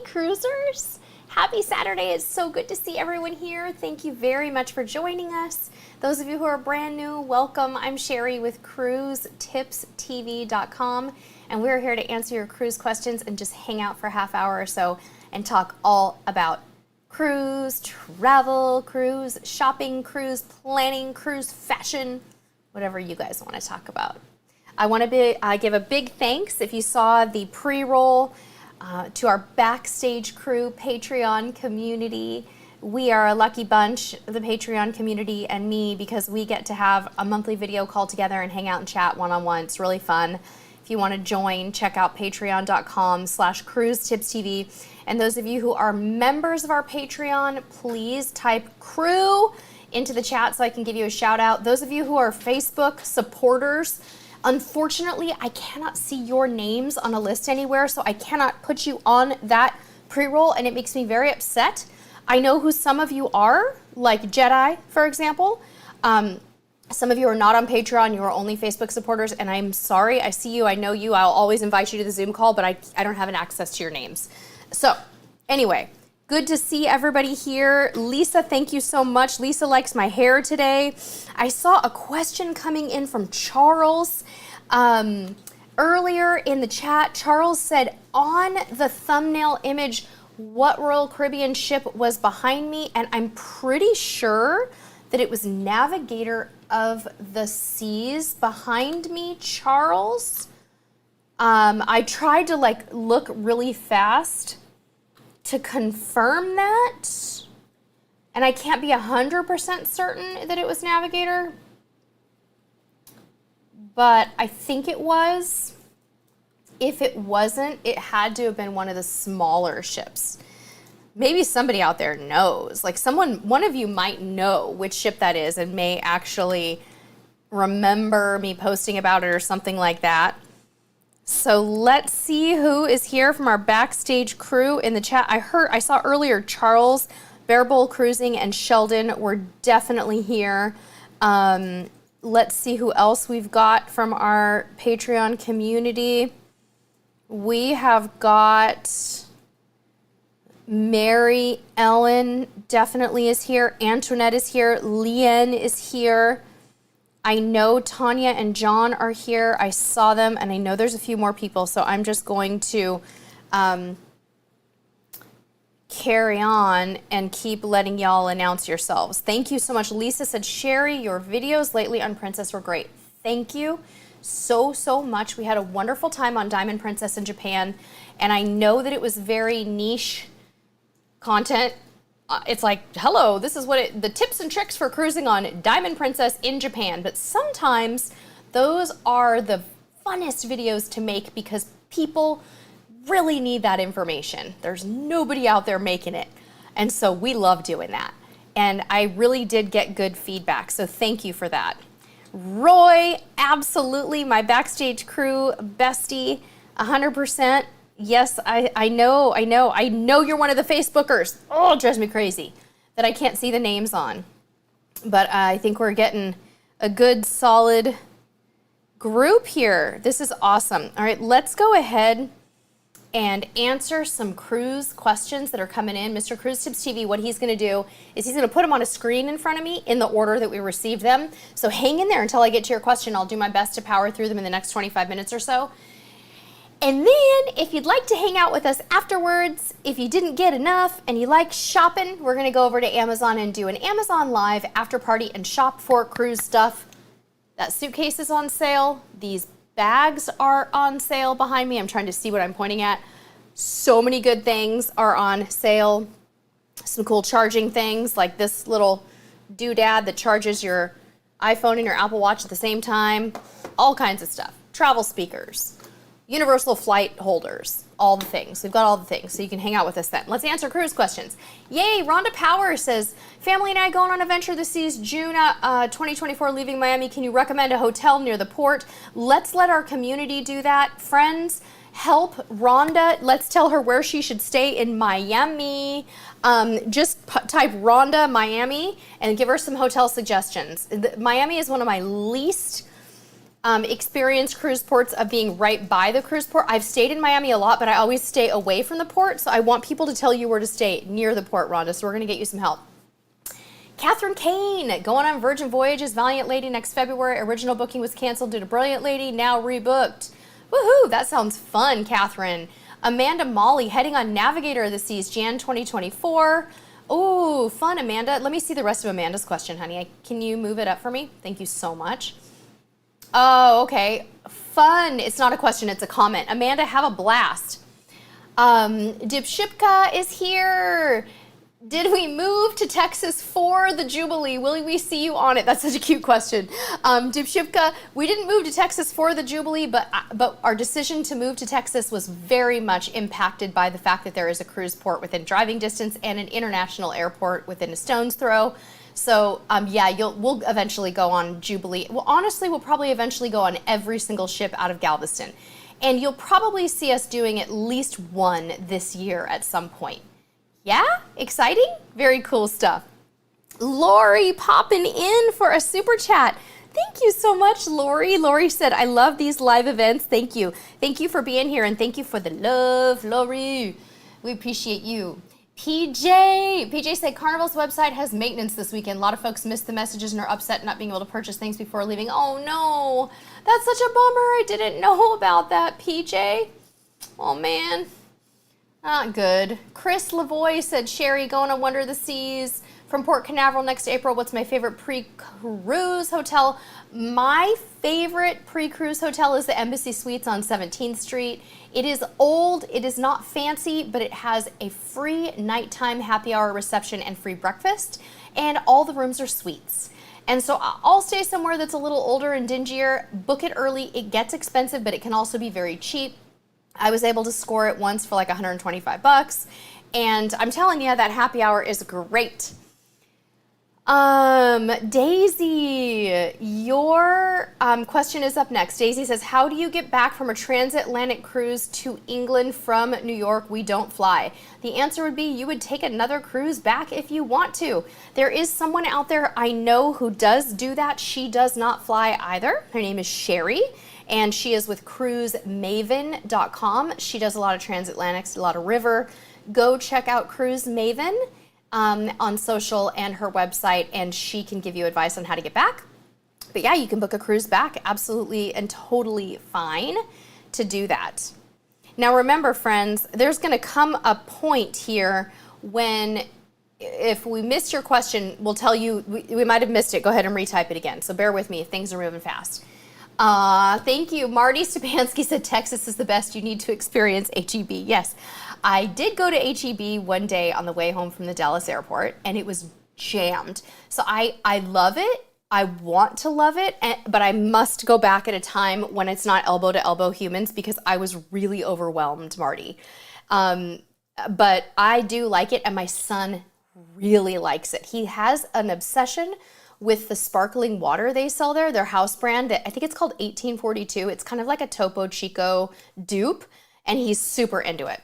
cruisers. Happy Saturday. It's so good to see everyone here. Thank you very much for joining us. Those of you who are brand new, welcome. I'm Sherry with cruisetipstv.com, and we're here to answer your cruise questions and just hang out for a half hour or so and talk all about cruise travel, cruise shopping, cruise planning, cruise fashion, whatever you guys want to talk about. I want to give a big thanks, if you saw the pre-roll, to our Backstage Crew Patreon community. We are a lucky bunch, the Patreon community and me, because we get to have a monthly video call together and hang out and chat one-on-one. It's really fun. If you want to join, check out patreon.com/cruisetipstv. And those of you who are members of our Patreon, please type crew into the chat so I can give you a shout out. Those of you who are Facebook supporters, unfortunately, I cannot see your names on a list anywhere, so I cannot put you on that pre-roll, and it makes me very upset. I know who some of you are, like Jedi, for example. Some of you are not on Patreon, you are only Facebook supporters, and I'm sorry. I see you, I know you, I'll always invite you to the Zoom call, but I don't have an access to your names. So, anyway, good to see everybody here. Lisa, thank you so much. Lisa likes my hair today. I saw a question coming in from Charles. Earlier in the chat, Charles said, on the thumbnail image, what Royal Caribbean ship was behind me? And I'm pretty sure that it was Navigator of the Seas behind me, Charles. I tried to look really fast to confirm that, and I can't be 100% certain that it was Navigator, but I think it was. If it wasn't, it had to have been one of the smaller ships. Maybe somebody out there knows, one of you might know which ship that is and may actually remember me posting about it or something like that. So let's see who is here from our Backstage Crew in the chat. I saw earlier Charles, Bear Bowl Cruising, and Sheldon were definitely here. Let's see who else we've got from our Patreon community. We have got Mary Ellen definitely is here. Antoinette is here. Leanne is here. I know Tanya and John are here. I saw them, and I know there's a few more people, so I'm just going to carry on and keep letting y'all announce yourselves. Thank you so much. Lisa said, Sherry, your videos lately on Princess were great. Thank you so much. We had a wonderful time on Diamond Princess in Japan, and I know that it was very niche content. It's like, hello, this is the tips and tricks for cruising on Diamond Princess in Japan. But sometimes those are the funnest videos to make because people really need that information. There's nobody out there making it. And so we love doing that. And I really did get good feedback. So thank you for that. Roy, absolutely, my Backstage Crew bestie, 100%. Yes, I know you're one of the Facebookers. Oh, it drives me crazy that I can't see the names on. But I think we're getting a good, solid group here. This is awesome. All right, let's go ahead and answer some cruise questions that are coming in. Mr. Cruise Tips TV, what he's gonna do is he's gonna put them on a screen in front of me in the order that we received them. So hang in there until I get to your question. I'll do my best to power through them in the next 25 minutes or so. And then, if you'd like to hang out with us afterwards, if you didn't get enough and you like shopping, we're gonna go over to Amazon and do an Amazon Live after party and shop for cruise stuff. That suitcase is on sale. These bags are on sale behind me. I'm trying to see what I'm pointing at. So many good things are on sale. Some cool charging things like this little doodad that charges your iPhone and your Apple Watch at the same time. All kinds of stuff. Travel speakers. Universal flight holders, all the things. We've got all the things, so you can hang out with us then. Let's answer cruise questions. Yay, Rhonda Power says, family and I going on a venture this season, June 2024, leaving Miami. Can you recommend a hotel near the port? Let's let our community do that. Friends, help Rhonda. Let's tell her where she should stay in Miami. Just type Rhonda Miami and give her some hotel suggestions. Miami is one of my least experienced cruise ports of being right by the cruise port. I've stayed in Miami a lot, but I always stay away from the port. So I want people to tell you where to stay near the port, Rhonda. So we're going to get you some help. Catherine Kane, going on Virgin Voyages, Valiant Lady next February. Original booking was canceled due to Brilliant Lady, now rebooked. Woohoo, that sounds fun, Catherine. Amanda Molly, heading on Navigator of the Seas, Jan 2024. Oh, fun, Amanda. Let me see the rest of Amanda's question, honey. Can you move it up for me? Thank you so much. Oh, okay. Fun. It's not a question, it's a comment. Amanda, have a blast. Dipshipka is here. Did we move to Texas for the Jubilee? Will we see you on it? That's such a cute question. Dipshipka, we didn't move to Texas for the Jubilee, but our decision to move to Texas was very much impacted by the fact that there is a cruise port within driving distance and an international airport within a stone's throw. So yeah, we'll eventually go on Jubilee. Well, honestly, we'll probably eventually go on every single ship out of Galveston. And you'll probably see us doing at least one this year at some point. Yeah? Exciting? Very cool stuff. Lori popping in for a super chat. Thank you so much, Lori. Lori said, I love these live events. Thank you. Thank you for being here, and thank you for the love, Lori. We appreciate you. PJ said Carnival's website has maintenance this weekend. A lot of folks missed the messages and are upset not being able to purchase things before leaving. Oh no, that's such a bummer. I didn't know about that, PJ. Oh man. Not good. Chris Lavoie said, Sherry, going on Wonder of the Seas from Port Canaveral next April. What's my favorite pre-cruise hotel? My favorite pre-cruise hotel is the Embassy Suites on 17th Street. It is old, it is not fancy, but it has a free nighttime happy hour reception and free breakfast, and all the rooms are suites. And so I'll stay somewhere that's a little older and dingier. Book it early. It gets expensive, but it can also be very cheap. I was able to score it once for like 125 bucks. And I'm telling you, that happy hour is great. Daisy, your question is up next. Daisy says, how do you get back from a transatlantic cruise to England from New York? We don't fly. The answer would be you would take another cruise back if you want to. There is someone out there I know who does do that. She does not fly either. Her name is Sherry, and she is with cruisemaven.com. She does a lot of transatlantics, a lot of river. Go check out Cruise Maven on social and her website, and she can give you advice on how to get back. But yeah, you can book a cruise back, absolutely and totally fine to do that. Now remember, friends, there's going to come a point here when, if we missed your question, we'll tell you, we might have missed it. Go ahead and retype it again. So bear with me if things are moving fast. Thank you. Marty Stepanski said Texas is the best. You need to experience HEB. Yes, I did go to HEB one day on the way home from the Dallas airport, and it was jammed. So I love it. I want to love it, but I must go back at a time when it's not elbow to elbow humans, because I was really overwhelmed, Marty. But I do like it, and my son really likes it. He has an obsession with the sparkling water they sell there, their house brand. I think it's called 1842. It's kind of like a Topo Chico dupe, and he's super into it.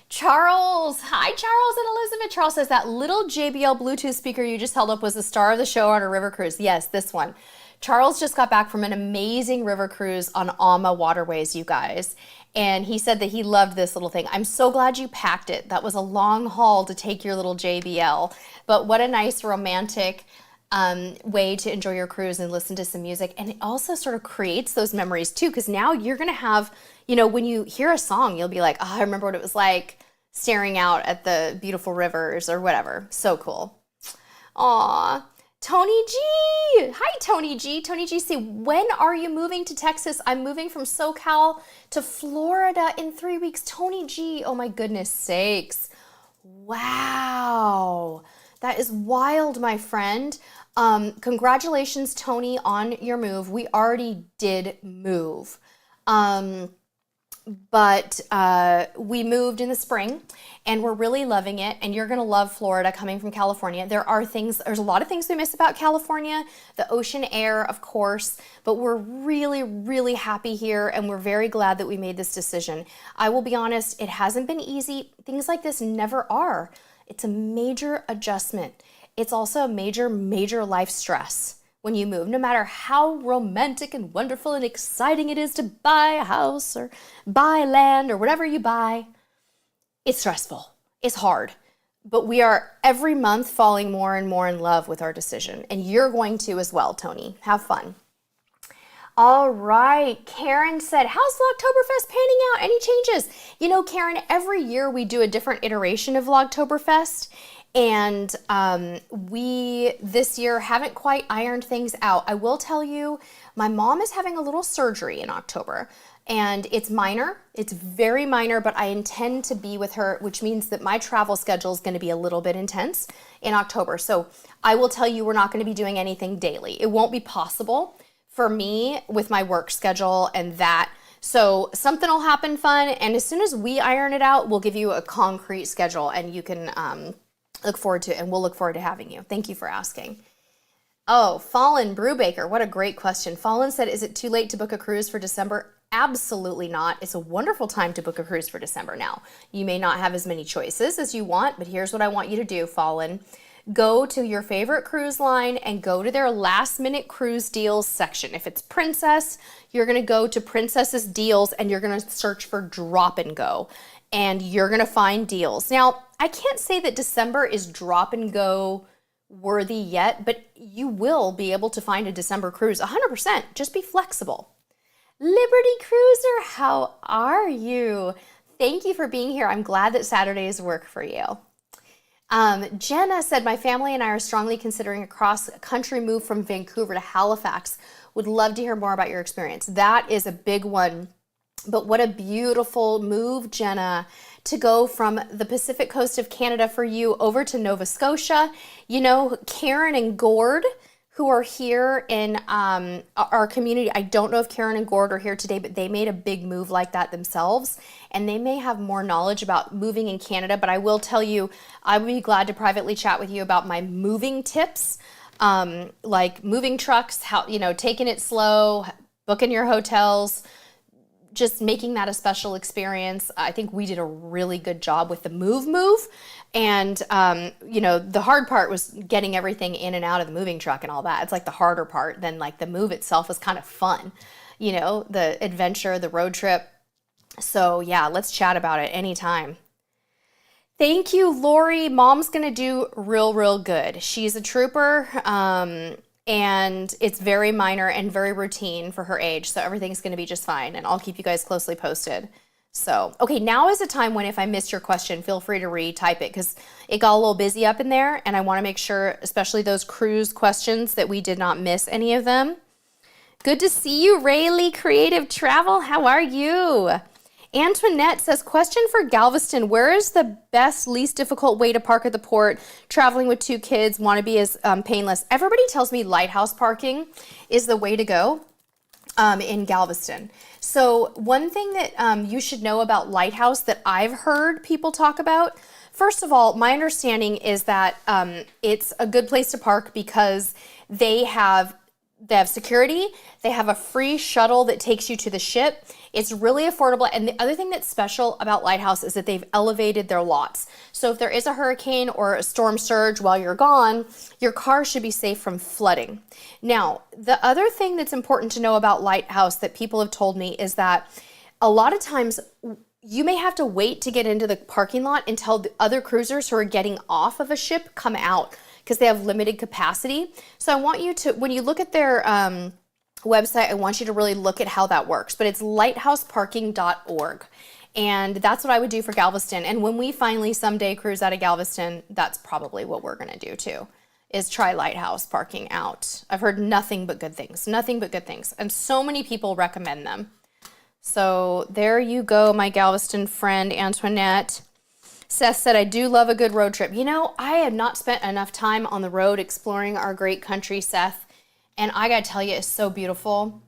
Charles, hi Charles and Elizabeth. Charles says that little JBL Bluetooth speaker you just held up was the star of the show on a river cruise. Yes, this one. Charles just got back from an amazing river cruise on Alma Waterways, you guys. And he said that he loved this little thing. I'm so glad you packed it. That was a long haul to take your little JBL. But what a nice romantic way to enjoy your cruise and listen to some music. And it also sort of creates those memories too, because now you're going to have, you know, when you hear a song, you'll be like, oh, I remember what it was like staring out at the beautiful rivers or whatever. So cool. Aw. Tony G. Hi, Tony G. Tony G. Say, when are you moving to Texas? I'm moving from SoCal to Florida in 3 weeks. Tony G. Oh my goodness sakes. Wow. That is wild, my friend. Congratulations, Tony, on your move. We already did move. But we moved in the spring, and we're really loving it, and you're gonna love Florida coming from California. There's a lot of things we miss about California, the ocean air, of course, but we're really, really happy here, and we're very glad that we made this decision. I will be honest, it hasn't been easy. Things like this never are. It's a major adjustment. It's also a major, major life stress when you move, no matter how romantic and wonderful and exciting it is to buy a house or buy land or whatever you buy. It's stressful. It's hard. But we are every month falling more and more in love with our decision. And you're going to as well, Tony. Have fun. All right. Karen said, how's Vlogtoberfest panning out? Any changes? You know, Karen, every year we do a different iteration of Vlogtoberfest. And we, this year, haven't quite ironed things out. I will tell you, my mom is having a little surgery in October. And it's minor, it's very minor, but I intend to be with her, which means that my travel schedule is going to be a little bit intense in October. So I will tell you, we're not going to be doing anything daily. It won't be possible for me with my work schedule and that. So something will happen fun. And as soon as we iron it out, we'll give you a concrete schedule and you can look forward to it, and we'll look forward to having you. Thank you for asking. Oh, Fallen Brewbaker, what a great question. Fallen said, is it too late to book a cruise for December? Absolutely not. It's a wonderful time to book a cruise for December now. You may not have as many choices as you want, but here's what I want you to do, Fallen. Go to your favorite cruise line and go to their last minute cruise deals section. If it's Princess, you're gonna go to Princess's deals and you're gonna search for drop and go. And you're gonna find deals. Now, I can't say that December is drop and go worthy yet, but you will be able to find a December cruise 100%. Just be flexible. Liberty Cruiser, how are you? Thank you for being here. I'm glad that Saturdays work for you. Jenna said, my family and I are strongly considering a cross-country move from Vancouver to Halifax. Would love to hear more about your experience. That is a big one, but what a beautiful move, Jenna, to go from the Pacific coast of Canada for you over to Nova Scotia. You know, Karen and Gord, who are here in our community. I don't know if Karen and Gord are here today, but they made a big move like that themselves, and they may have more knowledge about moving in Canada, but I will tell you, I would be glad to privately chat with you about my moving tips, like moving trucks, how, you know, taking it slow, booking your hotels, just making that a special experience. I think we did a really good job with the move. And, you know, the hard part was getting everything in and out of the moving truck and all that. It's like the harder part. Then like the move itself was kind of fun, you know, the adventure, the road trip. So yeah, let's chat about it anytime. Thank you, Lori. Mom's going to do real good. She's a trooper. And it's very minor and very routine for her age. So everything's going to be just fine. And I'll keep you guys closely posted. So, okay, now is a time when if I missed your question, feel free to retype it because it got a little busy up in there. And I want to make sure, especially those cruise questions, that we did not miss any of them. Good to see you, Rayleigh Creative Travel. How are you? Antoinette says, question for Galveston. Where is the best, least difficult way to park at the port? Traveling with 2 kids, want to be as painless. Everybody tells me lighthouse parking is the way to go in Galveston. So one thing that you should know about Lighthouse that I've heard people talk about, first of all, my understanding is that it's a good place to park because they have security, they have a free shuttle that takes you to the ship. It's really affordable. And the other thing that's special about Lighthouse is that they've elevated their lots. So if there is a hurricane or a storm surge while you're gone, your car should be safe from flooding. Now, the other thing that's important to know about Lighthouse that people have told me is that a lot of times you may have to wait to get into the parking lot until the other cruisers who are getting off of a ship come out because they have limited capacity. So I want you to, when you look at their website, I want you to really look at how that works, but it's lighthouseparking.org. And that's what I would do for Galveston. And when we finally someday cruise out of Galveston, that's probably what we're gonna do too, is try Lighthouse parking out. I've heard nothing but good things, and so many people recommend them. So there you go, my Galveston friend, Antoinette. Seth said, I do love a good road trip. You know, I have not spent enough time on the road exploring our great country, Seth. And I gotta tell you, it's so beautiful.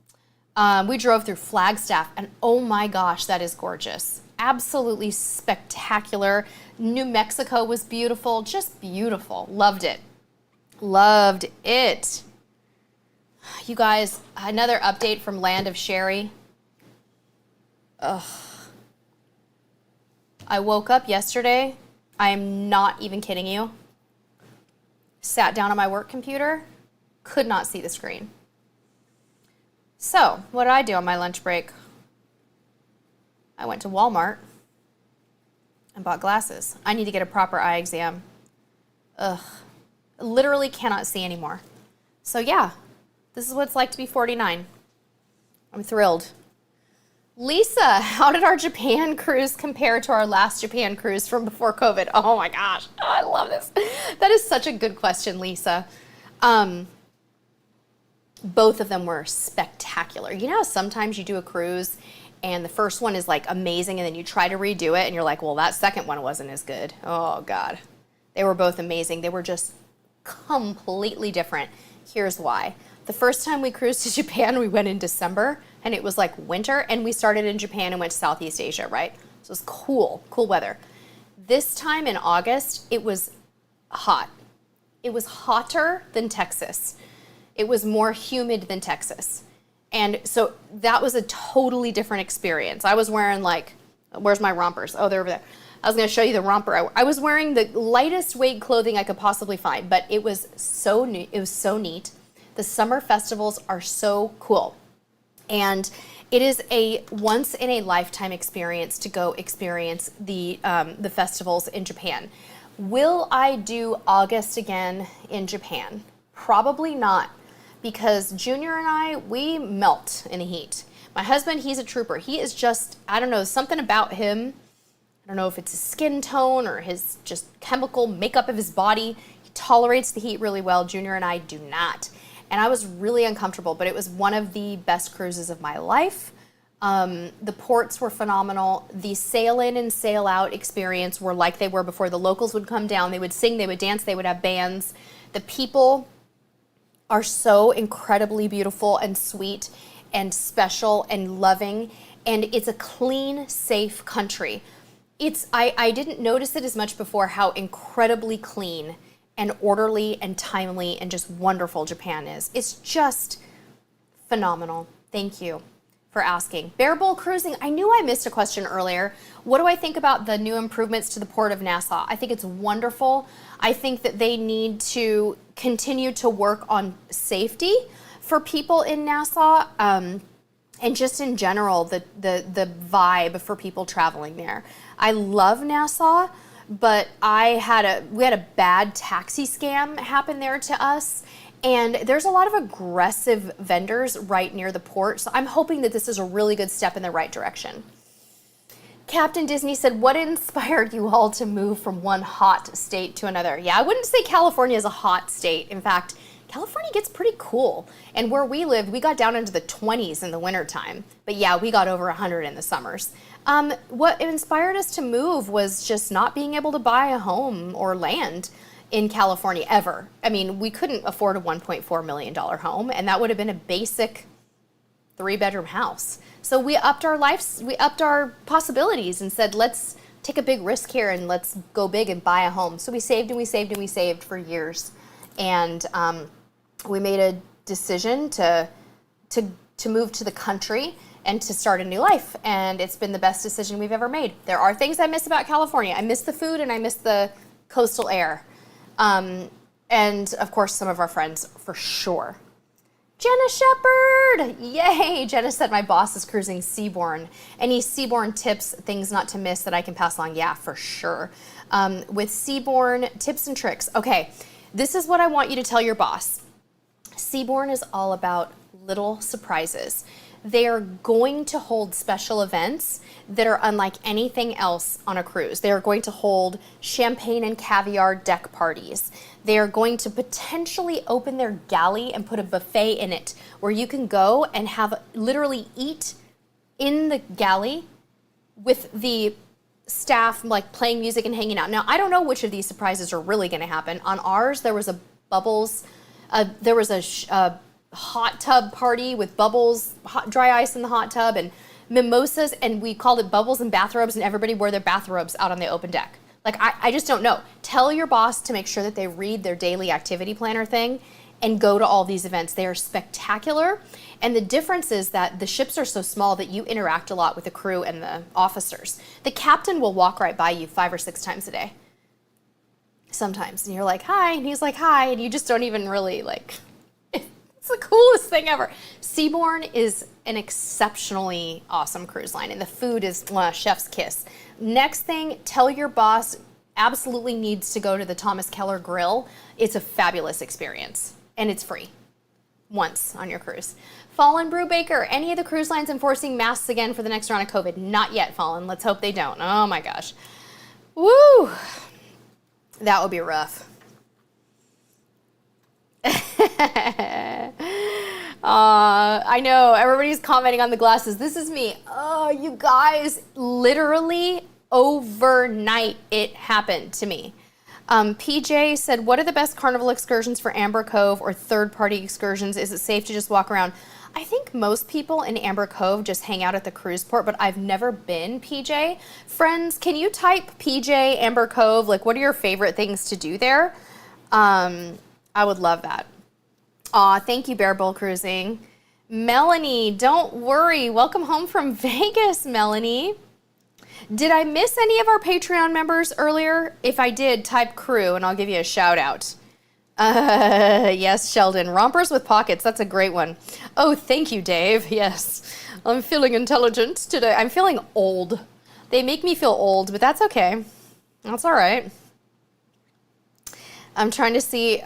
We drove through Flagstaff and oh my gosh, that is gorgeous. Absolutely spectacular. New Mexico was beautiful, just beautiful. Loved it. Loved it. You guys, another update from Land of Sherry. Ugh. I woke up yesterday, I am not even kidding you, sat down on my work computer, Could not see the screen. So, what did I do on my lunch break? I went to Walmart and bought glasses. I need to get a proper eye exam. Ugh. Literally cannot see anymore. So yeah, this is what it's like to be 49. I'm thrilled. Lisa, how did our Japan cruise compare to our last Japan cruise from before COVID? Oh my gosh, I love this. That is such a good question, Lisa. Both of them were spectacular. You know how sometimes you do a cruise and the first one is like amazing and then you try to redo it and you're like, well, that second one wasn't as good. Oh God. They were both amazing. They were just completely different. Here's why. The first time we cruised to Japan, we went in December and it was like winter, and we started in Japan and went to Southeast Asia, right? So it was cool weather. This time in August, it was hot. It was hotter than Texas. It was more humid than Texas. And so that was a totally different experience. I was wearing like, where's my rompers? Oh, they're over there. I was going to show you the romper. I was wearing the lightest weight clothing I could possibly find, but it was so neat. It was so neat. The summer festivals are so cool. And it is a once in a lifetime experience to go experience the festivals in Japan. Will I do August again in Japan? Probably not, because Junior and I, we melt in the heat. My husband, he's a trooper. He is just, I don't know, something about him. I don't know if it's his skin tone or his just chemical makeup of his body. He tolerates the heat really well. Junior and I do not. And I was really uncomfortable, but it was one of the best cruises of my life. The ports were phenomenal. The sail in and sail out experience were like they were before. The locals would come down, they would sing, they would dance, they would have bands. The people are so incredibly beautiful and sweet and special and loving. And it's a clean, safe country. I didn't notice it as much before how incredibly clean and orderly and timely and just wonderful Japan is. It's just phenomenal. Thank you for asking. Bare bowl cruising, I knew I missed a question earlier. What do I think about the new improvements to the Port of Nassau? I think it's wonderful. I think that they need to continue to work on safety for people in Nassau, and just in general, the vibe for people traveling there. I love Nassau, but we had a bad taxi scam happen there to us, and there's a lot of aggressive vendors right near the port, so I'm hoping that this is a really good step in the right direction. Captain Disney said, what inspired you all to move from one hot state to another? Yeah, I wouldn't say California is a hot state. In fact, California gets pretty cool. And where we lived, we got down into the 20s in the wintertime. But yeah, we got over 100 in the summers. What inspired us to move was just not being able to buy a home or land in California ever. I mean, we couldn't afford a $1.4 million home, and that would have been a basic 3-bedroom house. So we upped our possibilities and said, let's take a big risk here and let's go big and buy a home. So we saved and we saved and we saved for years. And we made a decision to move to the country and to start a new life. And it's been the best decision we've ever made. There are things I miss about California. I miss the food and I miss the coastal air. And of course, some of our friends for sure. Jenna Shepard! Yay! Jenna said my boss is cruising Seabourn. Any Seabourn tips, things not to miss that I can pass along? Yeah, for sure. With Seabourn, tips and tricks. Okay, this is what I want you to tell your boss. Seabourn is all about little surprises. They are going to hold special events that are unlike anything else on a cruise. They are going to hold champagne and caviar deck parties. They are going to potentially open their galley and put a buffet in it where you can go and literally eat in the galley with the staff like playing music and hanging out. Now, I don't know which of these surprises are really going to happen. On ours, there was a hot tub party with bubbles, dry ice in the hot tub, and mimosas, and we called it bubbles and bathrobes, and everybody wore their bathrobes out on the open deck. Like, I just don't know. Tell your boss to make sure that they read their daily activity planner thing and go to all these events. They are spectacular, and the difference is that the ships are so small that you interact a lot with the crew and the officers. The captain will walk right by you 5 or 6 times a day. Sometimes, and you're like, hi, and he's like, hi, and you just don't even really, like, It's the coolest thing ever. Seabourn is an exceptionally awesome cruise line, and the food is chef's kiss. Next thing, tell your boss absolutely needs to go to the Thomas Keller Grill. It's a fabulous experience, and it's free once on your cruise. Fallen Brewbaker, any of the cruise lines enforcing masks again for the next round of COVID? Not yet, Fallen. Let's hope they don't. Oh my gosh. Woo! That would be rough. I know, everybody's commenting on the glasses. This is me. Oh, you guys, literally overnight it happened to me. PJ said, what are the best carnival excursions for Amber Cove or third-party excursions? Is it safe to just walk around? I think most people in Amber Cove just hang out at the cruise port, but I've never been, PJ. Friends, can you type PJ Amber Cove? Like, what are your favorite things to do there? I would love that. Aw, thank you, Bear Bull Cruising. Melanie, don't worry. Welcome home from Vegas, Melanie. Did I miss any of our Patreon members earlier? If I did, type crew and I'll give you a shout out. Yes, Sheldon. Rompers with pockets. That's a great one. Oh, thank you, Dave. Yes. I'm feeling intelligent today. I'm feeling old. They make me feel old, but that's okay. That's all right. I'm trying to see.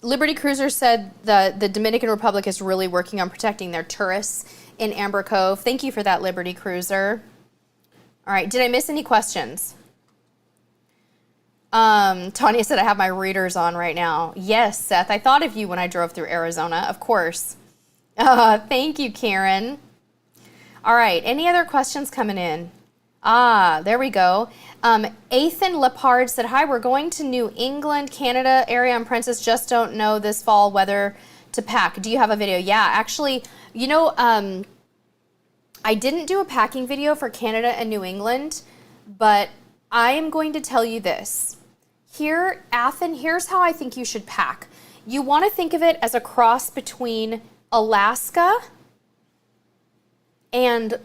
Liberty Cruiser said the Dominican Republic is really working on protecting their tourists in Amber Cove. Thank you for that, Liberty Cruiser. All right, did I miss any questions? Tanya said I have my readers on right now. Yes, Seth, I thought of you when I drove through Arizona, of course. Thank you, Karen. All right, any other questions coming in? There we go. Ethan Lepard said, hi, we're going to New England, Canada area on Princess, just don't know this fall whether to pack. Do you have a video? Yeah, actually, you know, I didn't do a packing video for Canada and New England, but I am going to tell you this. Here, Athen, here's how I think you should pack. You want to think of it as a cross between Alaska and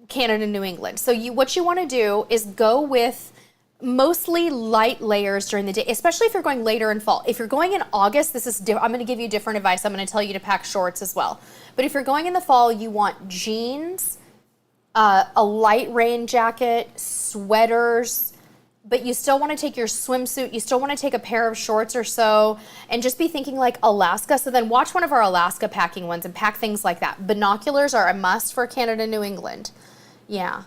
Canada and New England. So what you want to do is go with mostly light layers during the day, especially if you're going later in fall. If you're going in August, I'm going to give you different advice. I'm going to tell you to pack shorts as well. But if you're going in the fall, you want jeans, a light rain jacket, sweaters, but you still want to take your swimsuit. You still want to take a pair of shorts or so and just be thinking like Alaska. So then watch one of our Alaska packing ones and pack things like that. Binoculars are a must for Canada, New England. Yeah.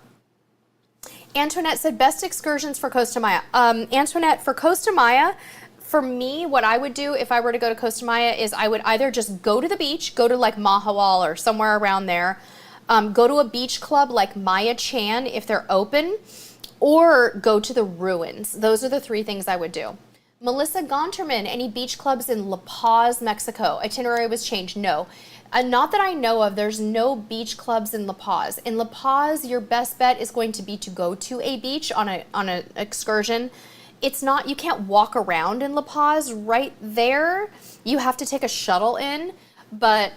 Antoinette said best excursions for Costa Maya. Antoinette, for Costa Maya, for me, what I would do if I were to go to Costa Maya is I would either just go to the beach, go to like Mahawal or somewhere around there, go to a beach club like Maya Chan if they're open, or go to the ruins. Those are the three things I would do. Melissa Gonterman, any beach clubs in La Paz, Mexico? Itinerary was changed. No. Not that I know of, there's no beach clubs in La Paz. In La Paz, your best bet is going to be to go to a beach on an excursion. It's not, you can't walk around in La Paz right there. You have to take a shuttle in, but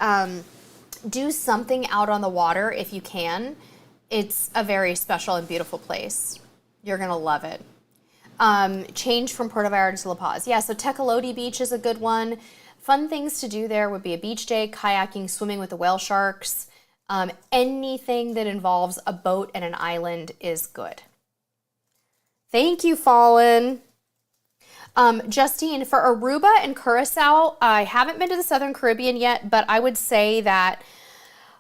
do something out on the water if you can. It's a very special and beautiful place. You're gonna love it. Change from Puerto Vallarta to La Paz. Yeah, so Tecolote Beach is a good one. Fun things to do there would be a beach day, kayaking, swimming with the whale sharks. Anything that involves a boat and an island is good. Thank you, Fallen. Justine, for Aruba and Curacao, I haven't been to the Southern Caribbean yet, but I would say that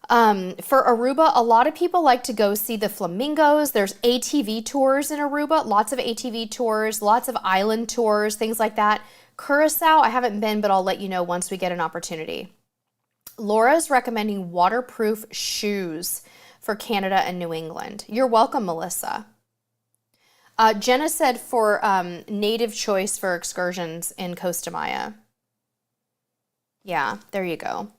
for Aruba, a lot of people like to go see the flamingos. There's ATV tours in Aruba, lots of ATV tours, lots of island tours, things like that. Curacao, I haven't been, but I'll let you know once we get an opportunity. Laura's recommending waterproof shoes for Canada and New England. You're welcome, Melissa. Jenna said for native choice for excursions in Costa Maya. Yeah, there you go.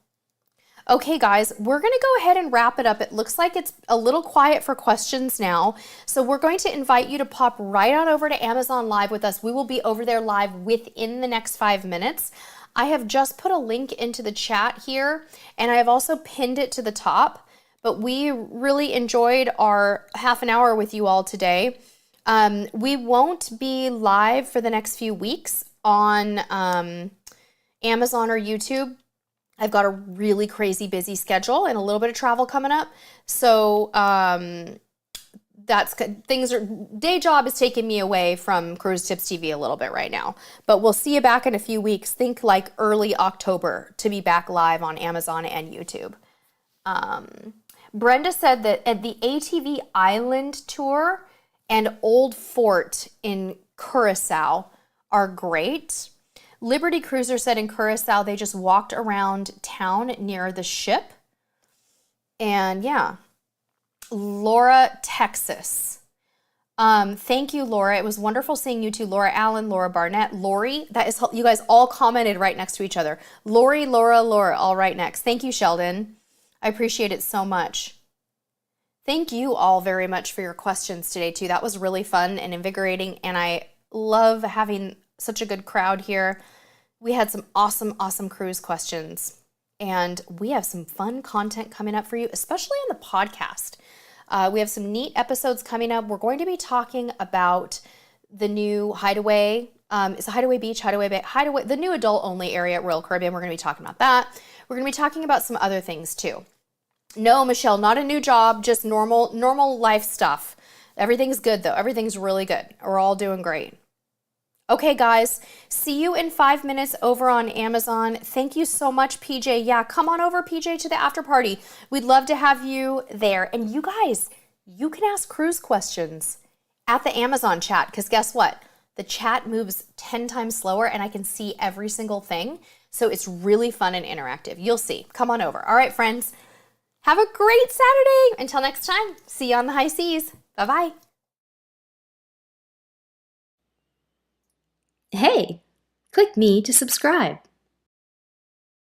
Okay, guys, we're going to go ahead and wrap it up. It looks like it's a little quiet for questions now. So we're going to invite you to pop right on over to Amazon Live with us. We will be over there live within the next 5 minutes. I have just put a link into the chat here, and I have also pinned it to the top. But we really enjoyed our half an hour with you all today. We won't be live for the next few weeks on Amazon or YouTube. I've got a really crazy busy schedule and a little bit of travel coming up. So that's good. Day job is taking me away from Cruise Tips TV a little bit right now. But we'll see you back in a few weeks. Think like early October to be back live on Amazon and YouTube. Brenda said that at the ATV Island tour and Old Fort in Curacao are great. Liberty Cruiser said in Curacao, they just walked around town near the ship. And yeah, Laura, Texas. Thank you, Laura. It was wonderful seeing you too. Laura Allen, Laura Barnett, Lori. That is, you guys all commented right next to each other. Lori, Laura, all right next. Thank you, Sheldon. I appreciate it so much. Thank you all very much for your questions today too. That was really fun and invigorating, and I love having such a good crowd here. We had some awesome cruise questions, and we have some fun content coming up for you, especially on the podcast. We have some neat episodes coming up. We're going to be talking about the new Hideaway. It's a Hideaway Beach, Hideaway Bay, Hideaway, the new adult only area at Royal Caribbean. We're going to be talking about that. We're going to be talking about some other things too. No, Michelle, not a new job, just normal life stuff. Everything's good though. Everything's really good. We're all doing great. Okay, guys, see you in 5 minutes over on Amazon. Thank you so much, PJ. Yeah, come on over, PJ, to the after party. We'd love to have you there. And you guys, you can ask cruise questions at the Amazon chat, because guess what? The chat moves 10 times slower and I can see every single thing. So it's really fun and interactive. You'll see. Come on over. All right, friends. Have a great Saturday. Until next time, see you on the high seas. Bye-bye. Hey, click me to subscribe.